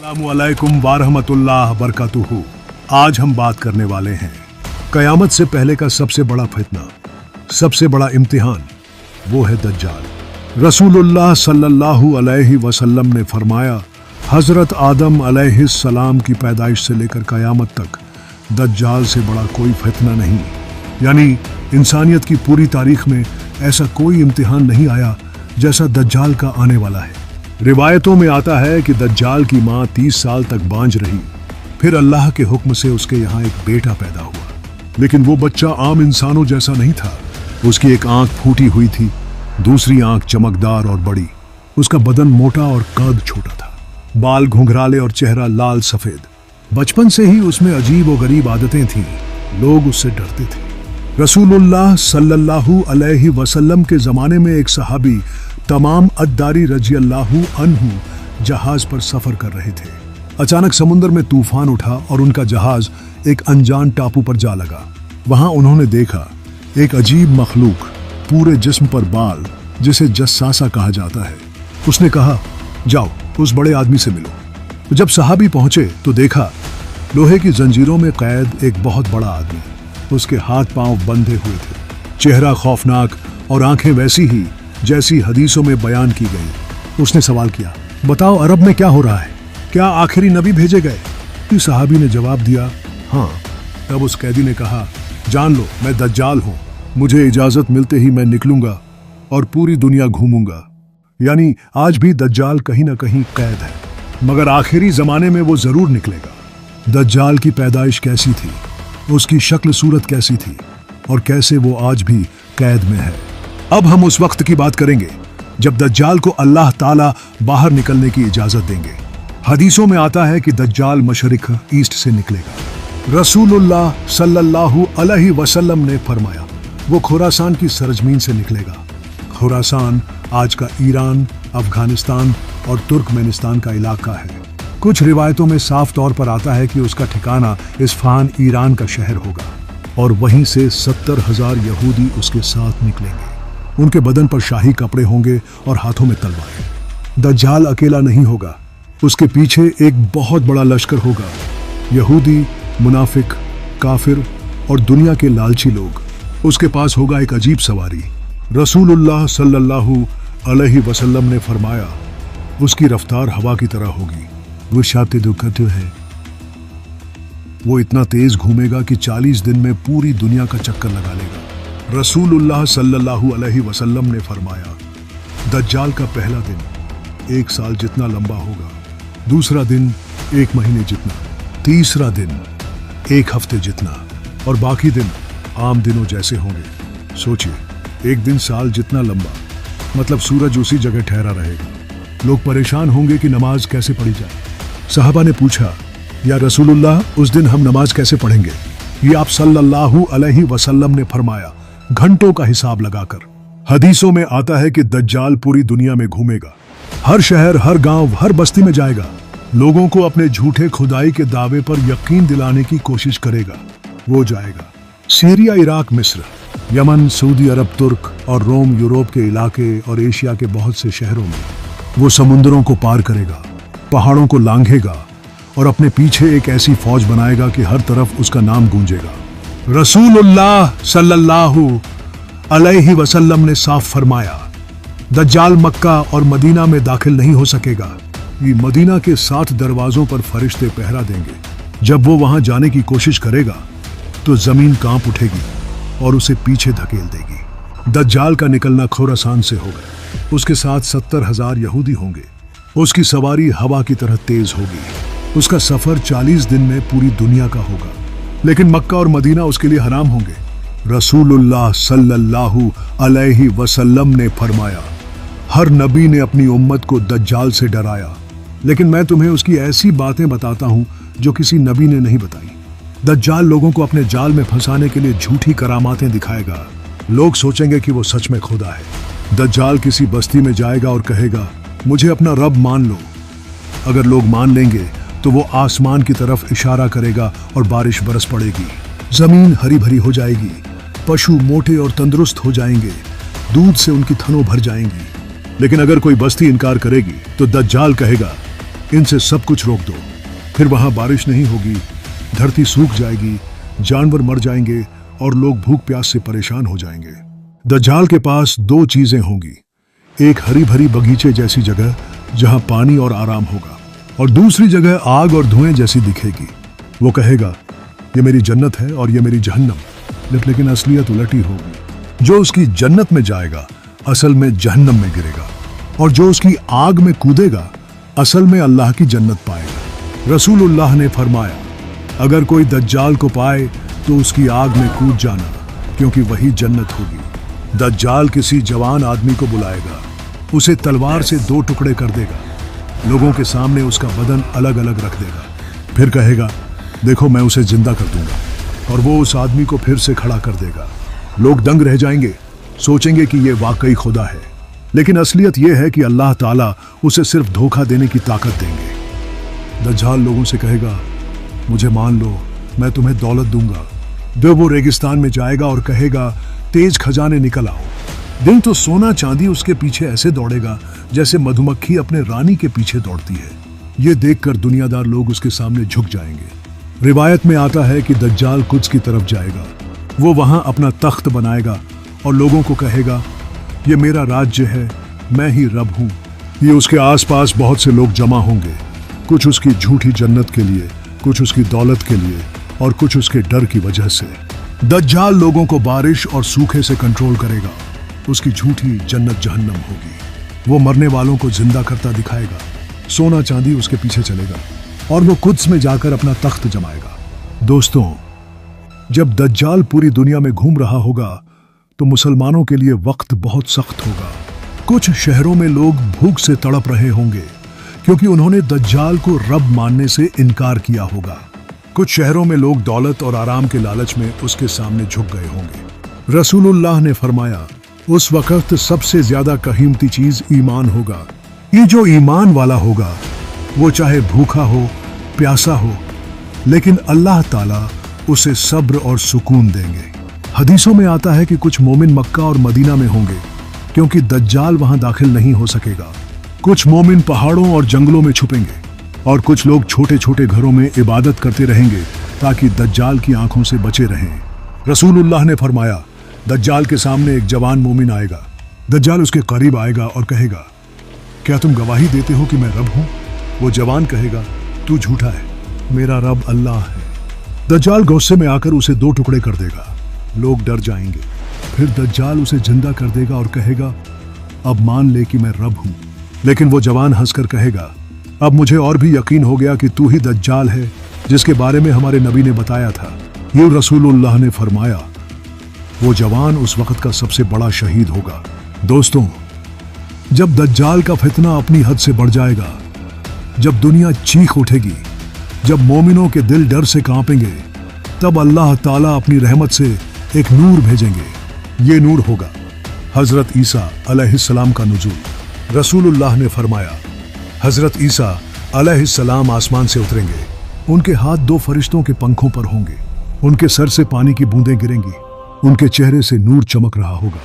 अस्सलामुअलैकुम वारहमतुल्लाह बरकातुहू। आज हम बात करने वाले हैं कयामत से पहले का सबसे बड़ा फितना, सबसे बड़ा इम्तिहान, वो है दज्जाल। रसूलुल्लाह सल्लल्लाहु अलैहि वसल्लम ने फरमाया, हजरत आदम अलैहिस्सलाम की पैदाइश से लेकर कयामत तक दज्जाल से बड़ा कोई फितना नहीं। यानी इंसानियत की पूरी तारीख में ऐसा कोई इम्तिहान नहीं आया जैसा दज्जाल का आने वाला है। रिवायतों में आता है कि दज्जाल की माँ 30 साल तक बांझ रही, फिर अल्लाह के हुक्म से उसके यहाँ एक बेटा पैदा हुआ। लेकिन वो बच्चा आम इंसानों जैसा नहीं था। उसकी एक आंख फूटी हुई थी, दूसरी आंख चमकदार और बड़ी। उसका बदन मोटा और कद छोटा था, बाल घुंघराले और चेहरा लाल सफेद। बचपन से ही उसमें अजीब और गरीब आदतें थीं, लोग उससे डरते थे। रसूलुल्लाह सल्लल्लाहु अलैहि वसल्लम के ज़माने में एक सहाबी तमाम अद्दारी रजी अल्लाहु अन्हु जहाज पर सफर कर रहे थे। अचानक समुद्र में तूफान उठा और उनका जहाज एक अनजान टापू पर जा लगा। वहां उन्होंने देखा एक अजीब मखलूक, पूरे जिस्म पर बाल, जिसे जस्सासा कहा जाता है। उसने कहा, जाओ उस बड़े आदमी से मिलो। जब सहाबी पहुंचे तो देखा लोहे की जंजीरों में कैद एक बहुत बड़ा आदमी। उसके हाथ पांव बंधे हुए थे, चेहरा खौफनाक और आंखें वैसी ही जैसी हदीसों में बयान की गई। उसने सवाल किया, बताओ अरब में क्या हो रहा है? क्या आखिरी नबी भेजे गए? सहाबी ने जवाब दिया, हाँ। तब उस कैदी ने कहा, जान लो मैं दज्जाल हूँ, मुझे इजाजत मिलते ही मैं निकलूंगा और पूरी दुनिया घूमूंगा। यानी आज भी दज्जाल कहीं ना कहीं कैद है, मगर आखिरी जमाने में वो जरूर निकलेगा। दज्जाल की पैदाइश कैसी थी, उसकी शक्ल सूरत कैसी थी और कैसे वो आज भी कैद में है। अब हम उस वक्त की बात करेंगे जब दज्जाल को अल्लाह ताला बाहर निकलने की इजाजत देंगे। हदीसों में आता है कि दज्जाल मशरिक ईस्ट से निकलेगा। रसूलुल्लाह सल्लल्लाहु अलैहि वसल्लम ने फरमाया, वो खुरासान की सरजमीन से निकलेगा। खुरासान आज का ईरान, अफगानिस्तान और तुर्कमेनिस्तान का इलाका है। कुछ रिवायतों में साफ तौर पर आता है कि उसका ठिकाना इस्फहान ईरान का शहर होगा और वहीं से 70,000 यहूदी उसके साथ निकलेंगे। उनके बदन पर शाही कपड़े होंगे और हाथों में तलवारें। दज्जाल अकेला नहीं होगा, उसके पीछे एक बहुत बड़ा लश्कर होगा। यहूदी, मुनाफिक, काफिर और दुनिया के लालची लोग। उसके पास होगा एक अजीब सवारी। रसूलुल्लाह सल्लल्लाहु अलैहि वसल्लम ने फरमाया, उसकी रफ्तार हवा की तरह होगी। वो शाते दुखते है, वो इतना तेज घूमेगा कि 40 दिन में पूरी दुनिया का चक्कर लगा लेगा। रसूलुल्लाह सल्लल्लाहु अलैहि वसल्लम ने फरमाया, दज्जाल का पहला दिन 1 साल जितना लंबा होगा, दूसरा दिन 1 महीने जितना, तीसरा दिन 1 हफ्ते जितना और बाकी दिन आम दिनों जैसे होंगे। सोचिए, एक दिन साल जितना लंबा, मतलब सूरज उसी जगह ठहरा रहेगा। लोग परेशान होंगे कि नमाज कैसे पढ़ी जाए। सहाबा ने पूछा, या रसूलुल्लाह उस दिन हम नमाज कैसे पढ़ेंगे? ये आप सल्लल्लाहु अलैहि वसल्लम ने फरमाया, घंटों का हिसाब लगाकर। हदीसों में आता है कि दज्जाल पूरी दुनिया में घूमेगा, हर शहर, हर गांव, हर बस्ती में जाएगा। लोगों को अपने झूठे खुदाई के दावे पर यकीन दिलाने की कोशिश करेगा। वो जाएगा सीरिया, इराक, मिस्र, यमन, सऊदी अरब, तुर्क और रोम, यूरोप के इलाके और एशिया के बहुत से शहरों में। वो समुद्रों को पार करेगा, पहाड़ों को लांघेगा और अपने पीछे एक ऐसी फौज बनाएगा कि हर तरफ उसका नाम गूंजेगा। रसूलुल्लाह सल्लल्लाहु अलैहि वसल्लम ने साफ फरमाया, दज्जाल मक्का और मदीना में दाखिल नहीं हो सकेगा। ये मदीना के 7 दरवाजों पर फरिश्ते पहरा देंगे। जब वो वहां जाने की कोशिश करेगा तो जमीन कांप उठेगी और उसे पीछे धकेल देगी। दज्जाल का निकलना खुरासान से होगा। उसके साथ 70,000 यहूदी होंगे। उसकी सवारी हवा की तरह तेज होगी। उसका सफर 40 दिन में पूरी दुनिया का होगा, लेकिन मक्का और मदीना उसके लिए हराम होंगे। रसूलुल्लाह सल्लल्लाहु अलैहि वसल्लम ने फरमाया, हर नबी ने अपनी उम्मत को दज्जाल से डराया, लेकिन मैं तुम्हें उसकी ऐसी बातें बताता हूं जो किसी नबी ने नहीं बताई। दज्जाल लोगों को अपने जाल में फंसाने के लिए झूठी करामातें दिखाएगा। लोग सोचेंगे कि वो सच में खुदा है। दज्जाल किसी बस्ती में जाएगा और कहेगा, मुझे अपना रब मान लो। अगर लोग मान लेंगे तो वो आसमान की तरफ इशारा करेगा और बारिश बरस पड़ेगी। जमीन हरी भरी हो जाएगी, पशु मोटे और तंदुरुस्त हो जाएंगे, दूध से उनकी थनों भर जाएंगी। लेकिन अगर कोई बस्ती इनकार करेगी तो दज्जाल कहेगा, इनसे सब कुछ रोक दो, फिर वहां बारिश नहीं होगी, धरती सूख जाएगी, जानवर मर जाएंगे और लोग भूख प्यास से परेशान हो जाएंगे। दज्जाल के पास दो चीजें होंगी, एक हरी भरी बगीचे जैसी जगह जहां पानी और आराम होगा, और दूसरी जगह आग और धुएं जैसी दिखेगी। वो कहेगा ये मेरी जन्नत है और ये मेरी जहन्नम, लेकिन असलियत उलटी होगी। जो उसकी जन्नत में जाएगा असल में जहन्नम में गिरेगा, और जो उसकी आग में कूदेगा असल में अल्लाह की जन्नत पाएगा। रसूलुल्लाह ने फरमाया, अगर कोई दज्जाल को पाए तो उसकी आग में कूद जाना, क्योंकि वही जन्नत होगी। दज्जाल किसी जवान आदमी को बुलाएगा, उसे तलवार से दो टुकड़े कर देगा, लोगों के सामने उसका बदन अलग अलग रख देगा, फिर कहेगा देखो मैं उसे जिंदा कर दूंगा, और वो उस आदमी को फिर से खड़ा कर देगा। लोग दंग रह जाएंगे, सोचेंगे कि ये वाकई खुदा है, लेकिन असलियत ये है कि अल्लाह ताला उसे सिर्फ धोखा देने की ताकत देंगे। दज्जाल लोगों से कहेगा मुझे मान लो, मैं तुम्हें दौलत दूंगा। वो रेगिस्तान में जाएगा और कहेगा तेज खजाने निकल आओ। दिन तो सोना चांदी उसके पीछे ऐसे दौड़ेगा जैसे मधुमक्खी अपने रानी के पीछे दौड़ती है। ये देखकर दुनियादार लोग उसके सामने झुक जाएंगे। रिवायत में आता है कि दज्जाल कुद्स की तरफ जाएगा, वो वहां अपना तख्त बनाएगा और लोगों को कहेगा ये मेरा राज्य है, मैं ही रब हूं। ये उसके आसपास बहुत से लोग जमा होंगे, कुछ उसकी झूठी जन्नत के लिए, कुछ उसकी दौलत के लिए और कुछ उसके डर की वजह से। दज्जाल लोगों को बारिश और सूखे से कंट्रोल करेगा, उसकी झूठी जन्नत जहन्नम होगी। वो मरने वालों को जिंदा करता दिखाएगा, सोना चांदी उसके पीछे चलेगा और वो कुद्स में जाकर अपना तख्त जमाएगा। दोस्तों, जब दज्जाल पूरी दुनिया में घूम रहा होगा तो मुसलमानों के लिए वक्त बहुत सख्त होगा। कुछ शहरों में लोग भूख से तड़प रहे होंगे क्योंकि उन्होंने दज्जाल को रब मानने से इनकार किया होगा। कुछ शहरों में लोग दौलत और आराम के लालच में उसके सामने झुक गए होंगे। रसूलुल्लाह ने फरमाया, उस वक्त सबसे ज्यादा कीमती चीज ईमान होगा। ये जो ईमान वाला होगा वो चाहे भूखा हो, प्यासा हो, लेकिन अल्लाह ताला उसे सब्र और सुकून देंगे। हदीसों में आता है कि कुछ मोमिन मक्का और मदीना में होंगे क्योंकि दज्जाल वहां दाखिल नहीं हो सकेगा। कुछ मोमिन पहाड़ों और जंगलों में छुपेंगे और कुछ लोग छोटे छोटे घरों में इबादत करते रहेंगे ताकि दज्जाल की आंखों से बचे रहें। रसूलुल्लाह ने फरमाया, दज्जाल के सामने एक जवान मोमिन आएगा। दज्जाल उसके करीब आएगा और कहेगा, क्या तुम गवाही देते हो कि मैं रब हूं? वो जवान कहेगा, तू झूठा है, मेरा रब अल्लाह है। दज्जाल गुस्से में आकर उसे दो टुकड़े कर देगा, लोग डर जाएंगे। फिर दज्जाल उसे जिंदा कर देगा और कहेगा, अब मान ले कि मैं रब हूं। लेकिन वो जवान हंसकर कहेगा, अब मुझे और भी यकीन हो गया कि तू ही दज्जाल है जिसके बारे में हमारे नबी ने बताया था। यूं रसूलुल्लाह ने फरमाया, वो जवान उस वक्त का सबसे बड़ा शहीद होगा। दोस्तों, जब दज्जाल का फितना अपनी हद से बढ़ जाएगा, जब दुनिया चीख उठेगी, जब मोमिनों के दिल डर से कांपेंगे, तब अल्लाह ताला अपनी रहमत से एक नूर भेजेंगे। ये नूर होगा हजरत ईसा अलैहिस्सलाम का नुज़ूल। रसूलुल्लाह ने फरमाया, हजरत ईसा अलैहिस्सलाम आसमान से उतरेंगे, उनके हाथ दो फरिश्तों के पंखों पर होंगे, उनके सर से पानी की बूंदें गिरेंगी, उनके चेहरे से नूर चमक रहा होगा।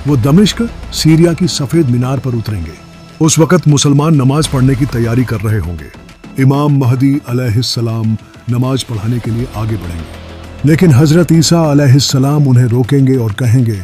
वो दमिश्क सीरिया की सफेद मीनार पर उतरेंगे। उस वक्त मुसलमान नमाज पढ़ने की तैयारी कर रहे होंगे। इमाम महदी अलैहिस्सलाम नमाज पढ़ाने के लिए आगे बढ़ेंगे, लेकिन हजरत ईसा अलैहिस्सलाम उन्हें रोकेंगे और कहेंगे,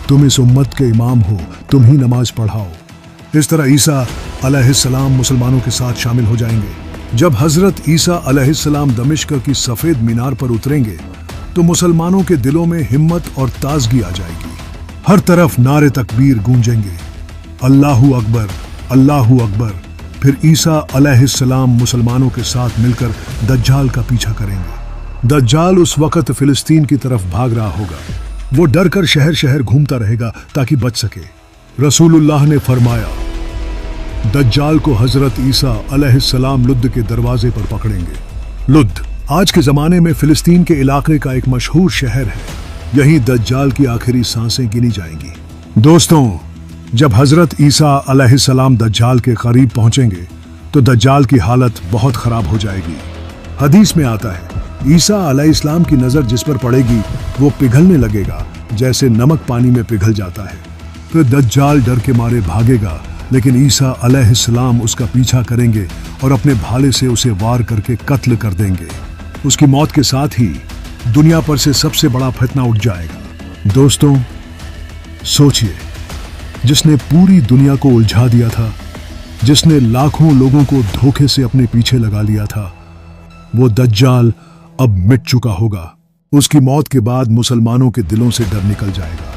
तुम इस उम्मत के इमाम हो, तुम ही नमाज पढ़ाओ। इस तरह ईसा अलैहिस्सलाम मुसलमानों के साथ शामिल हो जाएंगे। जब हजरत ईसा अलैहिस्सलाम दमिश्क की सफेद मीनार पर उतरेंगे तो मुसलमानों के दिलों में हिम्मत और ताजगी आ जाएगी। हर तरफ नारे तकबीर गूंजेंगे, अल्लाहू अकबर, अल्लाहू अकबर। फिर ईसा अलैहिस्सलाम मुसलमानों के साथ मिलकर दज्जाल का पीछा करेंगे। दज्जाल उस वक्त फिलिस्तीन की तरफ भाग रहा होगा। वो डर कर शहर शहर घूमता रहेगा ताकि बच सके। रसूलुल्लाह ने फरमाया, दज्जाल को हजरत ईसा अलैहिस्सलाम लुद्द के दरवाजे पर पकड़ेंगे। लुद्द आज के जमाने में फिलिस्तीन के इलाके का एक मशहूर शहर है। यहीं दज्जाल की आखिरी सांसें गिनी जाएंगी। दोस्तों, जब हजरत ईसा अलैहिस्सलाम दज्जाल के करीब पहुंचेंगे तो दज्जाल की हालत बहुत खराब हो जाएगी। हदीस में आता है, ईसा अलैहिस्सलाम की नजर जिस पर पड़ेगी वो पिघलने लगेगा जैसे नमक पानी में पिघल जाता है। फिर दज्जाल डर के मारे भागेगा, लेकिन ईसा अलैहिस्सलाम उसका पीछा करेंगे और अपने भाले से उसे वार करके कत्ल कर देंगे। उसकी मौत के साथ ही दुनिया पर से सबसे बड़ा फितना उठ जाएगा। दोस्तों, सोचिए, जिसने पूरी दुनिया को उलझा दिया था, जिसने लाखों लोगों को धोखे से अपने पीछे लगा लिया था, वो दज्जाल अब मिट चुका होगा। उसकी मौत के बाद मुसलमानों के दिलों से डर निकल जाएगा।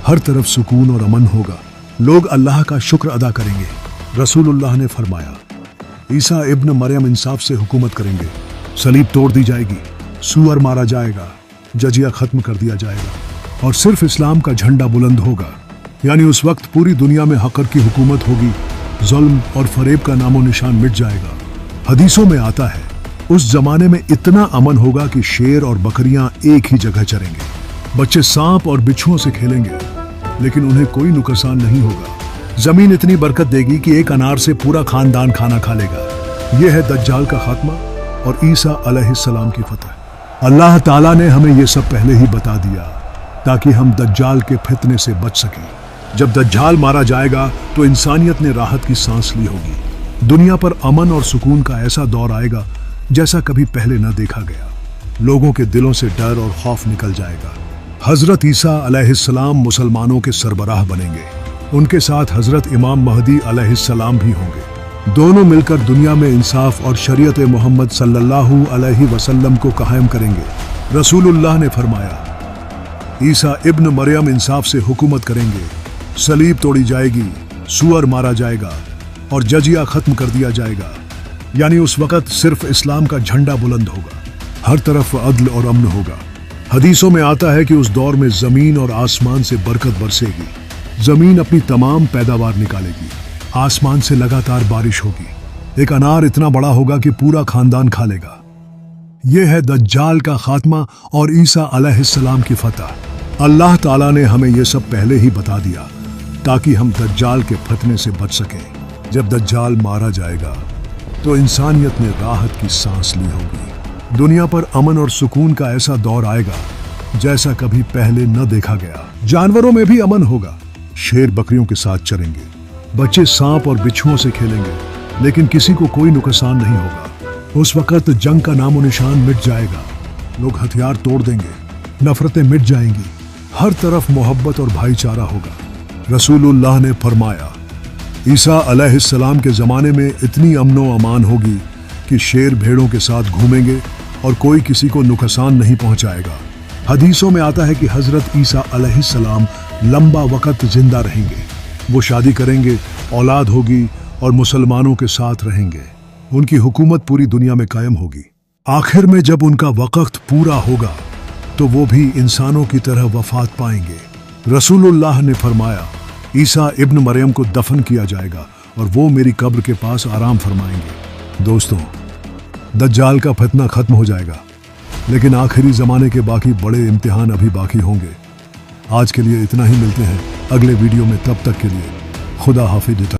हर तरफ सुकून और अमन होगा। लोग अल्लाह का शुक्र अदा करेंगे। रसूलुल्लाह ने फरमाया, ईसा इब्न मरियम इंसाफ से हुकूमत करेंगे। सलीब तोड़ दी जाएगी, सूअर मारा जाएगा, जजिया खत्म कर दिया जाएगा और सिर्फ इस्लाम का झंडा बुलंद होगा। यानी उस वक्त पूरी दुनिया में हक़र की हुकूमत होगी, जुल्म और फरेब का नामो निशान मिट जाएगा। हदीसों में आता है, उस जमाने में इतना अमन होगा कि शेर और बकरियां एक ही जगह चरेंगे। बच्चे सांप और बिच्छुओं से खेलेंगे, लेकिन उन्हें कोई नुकसान नहीं होगा। जमीन इतनी बरकत देगी कि एक अनार से पूरा खानदान खाना खा लेगा। यह है दज्जाल का खात्मा और ईसा अलैहिस्सलाम की फतह। अल्लाह ताला ने हमें यह सब पहले ही बता दिया ताकि हम दज्जाल के फितने से बच सकें। जब दज्जाल मारा जाएगा तो इंसानियत ने राहत की सांस ली होगी। दुनिया पर अमन और सुकून का ऐसा दौर आएगा जैसा कभी पहले न देखा गया। लोगों के दिलों से डर और खौफ निकल जाएगा। हजरत ईसा अलैहिस्सलाम मुसलमानों के सरबराह बनेंगे। उनके साथ हजरत इमाम महदी अलैहिस्सलाम भी होंगे। दोनों मिलकर दुनिया में इंसाफ और शरीयत मोहम्मद सल्लल्लाहु अलैहि वसल्लम को कायम करेंगे। रसूलुल्लाह ने फरमाया, ईसा इब्न मरियम इंसाफ से हुकूमत करेंगे। सलीब तोड़ी जाएगी, सूअर मारा जाएगा और जजिया खत्म कर दिया जाएगा। यानी उस वक़्त सिर्फ इस्लाम का झंडा बुलंद होगा। हर तरफ अदल और अमन होगा। हदीसों में आता है कि उस दौर में जमीन और आसमान से बरकत बरसेगी। जमीन अपनी तमाम पैदावार निकालेगी, आसमान से लगातार बारिश होगी। एक अनार इतना बड़ा होगा कि पूरा खानदान खा लेगा। यह है दज्जाल का खात्मा और ईसा अलैहिस्सलाम की फतह। अल्लाह ताला ने हमें यह सब पहले ही बता दिया ताकि हम दज्जाल के फतने से बच सकें। जब दज्जाल मारा जाएगा तो इंसानियत ने राहत की सांस ली होगी। दुनिया पर अमन और सुकून का ऐसा दौर आएगा जैसा कभी पहले न देखा गया। जानवरों में भी अमन होगा। शेर बकरियों के साथ चरेंगे, बच्चे सांप और बिच्छुओं से खेलेंगे, लेकिन किसी को कोई नुकसान नहीं होगा। उस वक्त जंग का नामो निशान मिट जाएगा। लोग हथियार तोड़ देंगे, नफरतें मिट जाएंगी। हर तरफ मोहब्बत और भाईचारा होगा। रसूलुल्लाह ने फरमाया, ईसा अलैहिस्सलाम के ज़माने में इतनी अमनो अमान होगी कि शेर भेड़ों के साथ घूमेंगे और कोई किसी को नुकसान नहीं पहुंचाएगा। हदीसों में आता है कि हज़रत ईसा अलैहिस्सलाम लंबा वक़्त जिंदा रहेंगे। वो शादी करेंगे, औलाद होगी और मुसलमानों के साथ रहेंगे। उनकी हुकूमत पूरी दुनिया में कायम होगी। आखिर में जब उनका वक़्त पूरा होगा तो वो भी इंसानों की तरह वफात पाएंगे। रसूलुल्लाह ने फरमाया, ईसा इब्न मरियम को दफन किया जाएगा और वो मेरी कब्र के पास आराम फरमाएंगे। दोस्तों, दज्जाल का फितना खत्म हो जाएगा, लेकिन आखिरी ज़माने के बाकी बड़े इम्तिहान अभी बाकी होंगे। आज के लिए इतना ही। मिलते हैं अगले वीडियो में। तब तक के लिए खुदा हाफिज़।